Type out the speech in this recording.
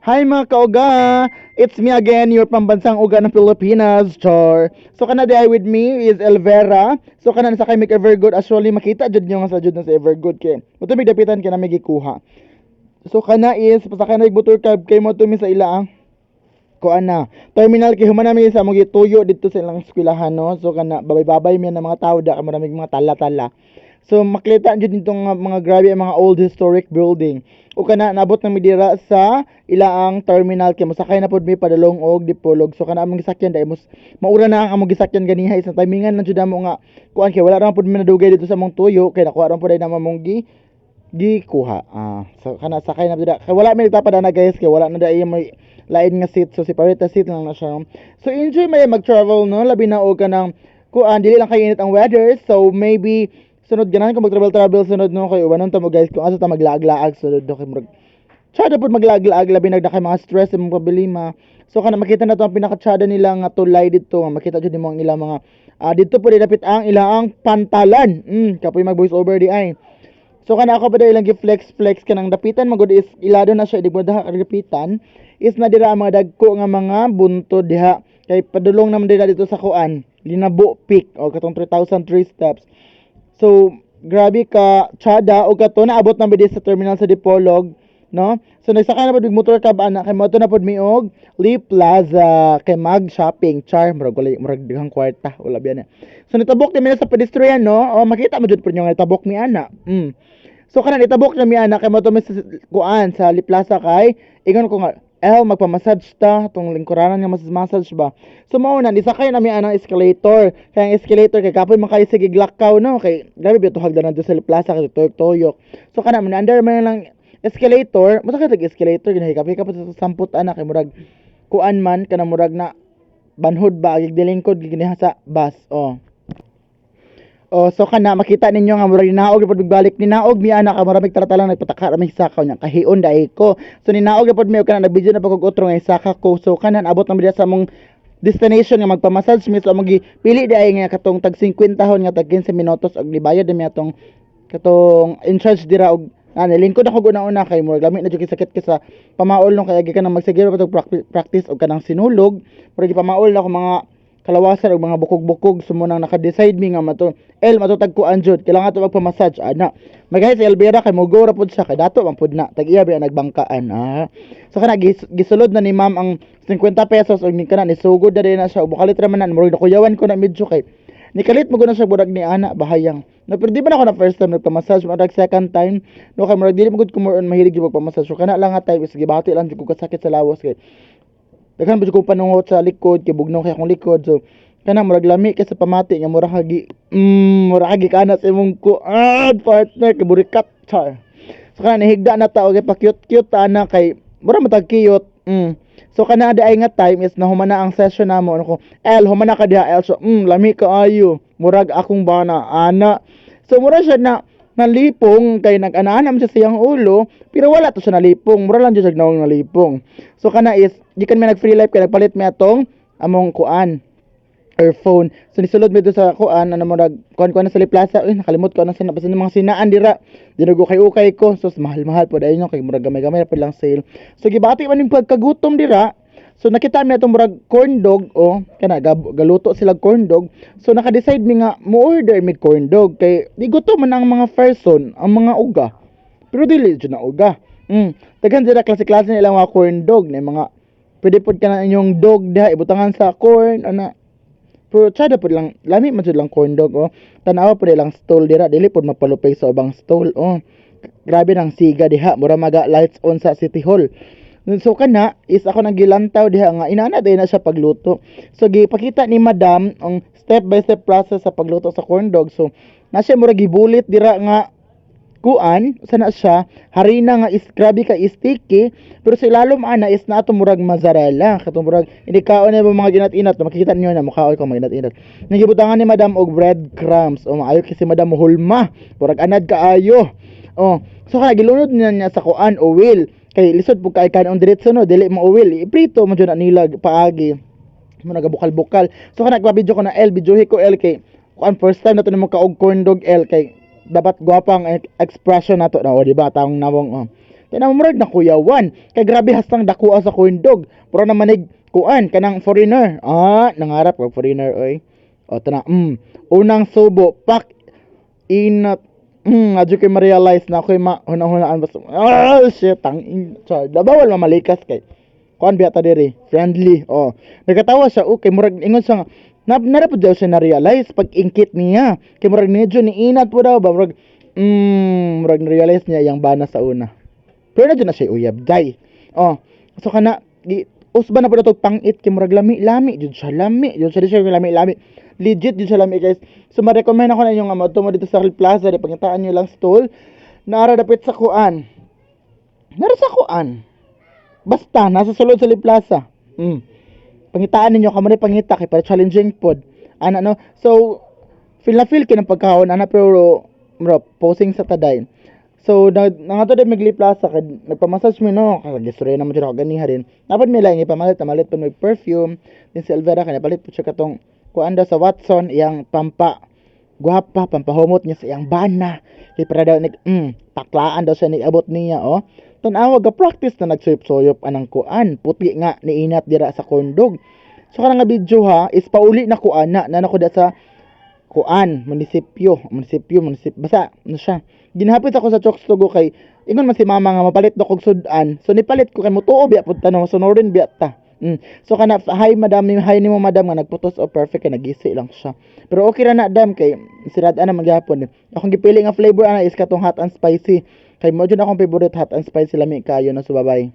Hi mga kauga! It's me again, your pambansang uga ng Pilipinas, Char. So kana di ay with me is Elvera. So kana sa kay make Evergood, actually makita jud nyo nga sa jud na sa Evergood kay. Muto may dapitan kay na may gikuha. So kana is pasakay na motor cab kay mo tumi sa ila ang kuan na. Terminal kay human namin sa mga tuyo dito sa ilang eskwelahan no. So kana babay-babay mi na mga tao da kay maraming mga tala-tala. So makita jud nitong mga grabe ang mga old historic building. O kana nabot na mi dira sa ilaang terminal kay mosakay na pud mi padulong og Dipolog. So kana among gisakyan dai mos maura na ang among gisakyan ganiha isang timingan na jud mo nga kuan kay wala ra pud mi nadugay dito sa among tuyo kay nakuha ra pud ay na among gikuha. So kana sakay na dira. Kay wala mi nagtapada na guys kay wala na dai may lain nga seat. So separate seat lang na siya. So enjoy may mag-travel no labi na og kanang kuan dili lang kay init ang weather. So maybe sunod ganahan ko mag-travel sunod no kay ubanon ta mo guys kung asa ta maglaag-laag sunod no kay murag tsada pud maglaag-laag labi nagda kay mga stress sa mga problema. So kana makita na to ang pinaka-tsada nila nga tulay dito makita jud nimo ang ilang mga dito pud dapit ang ilang pantalan kapoy mag voice over di ay. So kana ako pa ilang gi-flex kanang dapitan magud is ilado na siya di mo daha dapitan is na dira ang mga dagko nga mga buntod diha kay padulong naman dira dito sa kuan Linabo Peak o katong 3,003 steps. So, grabe ka tsada o kato naabot na bidi sa terminal sa Dipolog, no? So nagsakay na pud mig motor cab ana kay moto na pud mi og Lee Plaza kay mag shopping char murag dighang kwarta wala biya na. So nitabok mi na sa pedestrian no? O makita mo jud pud nga nitabok mi ana. So kana nitabok na mi ana kay moto mi sa kuan sa Lee Plaza kay ingon ko nga magpa-massage ta tong lingkuranan nga massage ba. So mao na nisakay na mi anang escalator. Kaya ang escalator kay kapoy man kay sige glakaw no kay grabe bito hagdanan sa plaza kay tuyok-tuyok. So kana man under man lang escalator, mo sa escalator ginahi kapoy sa samput ana kay murag kuan man kana murag na banhod ba gigdilingkod giniha sa bus. So kana makita ninyo nga murag ninaog pud balik ninaog mi ana ka maraming taratalang nagpataka raming sakaw nya kahion dai ko. So ninaog pud mi kana nag-video na pag utro nga saka ko. So kana abot na mi sa mong destination nga magpa-massage mi so magi pili dai nga katong tag 50 hon nga tag 15 minutos og libayad mi atong katong in charge dira og lingkod ako una kay murag lami na jud sakit ka sa pamaol no kay agi ka nang magsiguro patog practice og kanang sinulog murag pamaol na ako mga kalawasan og mga bukog-bukog sumunang naka-decide mi nga matutag ko anjud kailangan to magpa-massage ana magay sa Elvera kay mogora pud siya kay dato man pud na tag-iya biya nagbangkaan so kana gisulod na ni ma'am ang 50 pesos og ni kana nisugod na din na siya bukalit ra man na murag nakuyawan ko na medyo kay nikalit mo na siya burag ni ana bahayang no pero di ba na ako na first time nagpa-massage murag second time no kay murag dili mo gud kumuron mahilig gyud magpa-massage so kana lang nga time is gibati lang jud ko kasakit sa lawas kay daghan ba ko panungot sa likod kay bugnaw kay akong likod so kana murag lami kay sa pamati nga murag hagi kana sa imong partner kay burikat char so kana nahigda na ta og pa cute ana kay murag matag cute so kana ay nga time is nahumana ang session namo ano ko humana ka diha so lami ka ayo murag akong bana ana so murag siya na nalipong kay nag-ananam siya sa iyang ulo pero wala to siya nalipong mura lang siya nawang nalipong so kana is gikan may nag free life kay nagpalit mi atong among kuan earphone so nisulod mi do sa kuan mo kuan na sa Plaza nakalimot ko anong basta mga sinaan dira dinugo kay ukay ko so mahal po dayon kay murag gamay pa lang sale so gibati man ning pagkagutom dira so nakita mi atong murag corn dog kana galuto sila corn dog so naka-decide mi nga mo-order mi corn dog kay di gutom man ang mga person ang mga uga pero dili jud na uga daghan dira klase-klase nila mga corn dog na mga pwede pod kana inyong dog diha ibutangan sa corn ana pero tsada pod lang lami man jud lang corn dog tan-awa pod lang stall dira dili pod mapalupay sa ubang stall grabe nang siga diha mura maga lights on sa City Hall. So kana is ako nang gilantaw diha nga inana day na siya pagluto. So gipakita ni madam ang step by step process sa pagluto sa corn dog. So na siya murag gibulit dira nga kuan sana siya harina nga is grabe ka sticky pero sa ilalom ana is na ato murag mozzarella katong murag hindi kaon na mga ginat-inat makikita niyo na mukhaoy ko mga ginat-inat. Nagibutangan ni madam og breadcrumbs maayo kasi madam hulma murag anad kaayo. So kana gilunod niya sa kuan oil kay lisod pug kay kanon diretso no dili mo oil iprito mo jud na nila paagi mo nagabukal-bukal so kana nagpa-video ko na videohi ko kay kuan first time nato nimo kaog corn dog kay dapat gwapang expression nato na di ba taong nawong Kaya murag na kuyawan. Kay grabe hastang dakuha sa kundog. Pero na manig kuan kanang foreigner. Nangarap kag foreigner oy. O tana, unang subo pak inat. Adyo kay ma-realize na ako'y hunahunaan basta. Shit, bawal mamalikas kay kuan biya ta diri, friendly. Nagatawa siya, okay, murag ingon siya nga, narapod daw siya na-realize pag ingkit niya. Kay murag medyo ni inat po daw ba, murag na-realize niya yung bana sa una. Pero na dyan na siya uyab, day. So kana, usba na po na pangit, kay murag lami, dyan siya lami. Legit dyan siya lami, guys. So ma-recommend ako na yung mo dito sa Real Plaza, di pangitaan nyo lang stall. Naara dapit sa kuan. Basta, nasa sulod sa Real Plaza. Pangitaan ninyo, kamo rin pangita, kay para challenging pod. No? So, feel kinang pagkahon, pero, posing sa taday. So, nangato din magli plaza, nagpamassage mo, no? Kasi naman dyan ako ganiha rin. Dapat may lang, ipamalit pa may perfume. Din si Alvera, kanapalit po siya katong, kuanda sa Watson, iyang guwapa, pampahumot niya sa iyang bana. Kaya para daw, taklaan daw siya, abot niya, tanawa ga practice na nagsuyop-suyop anang kuan puti nga niinat dira sa kondog. So kana nga video ha is pauli na kuan na nako da sa kuan munisipyo basta ano siya ginhapit ako sa Chokes Tugo kay ingon man si mama nga mapalit do kog sudan, so nipalit ko kay mutuo biya pud tanong sonorin biya ta. So kana hi nimo madam nga nagputos o perfect kay nagisi lang siya. Pero okay ra na dam kay sirad-an na magyapon. Akong gipili nga flavor ana is katong hot and spicy. Kay mo jud akong favorite hot and spicy lami kayo na subabay.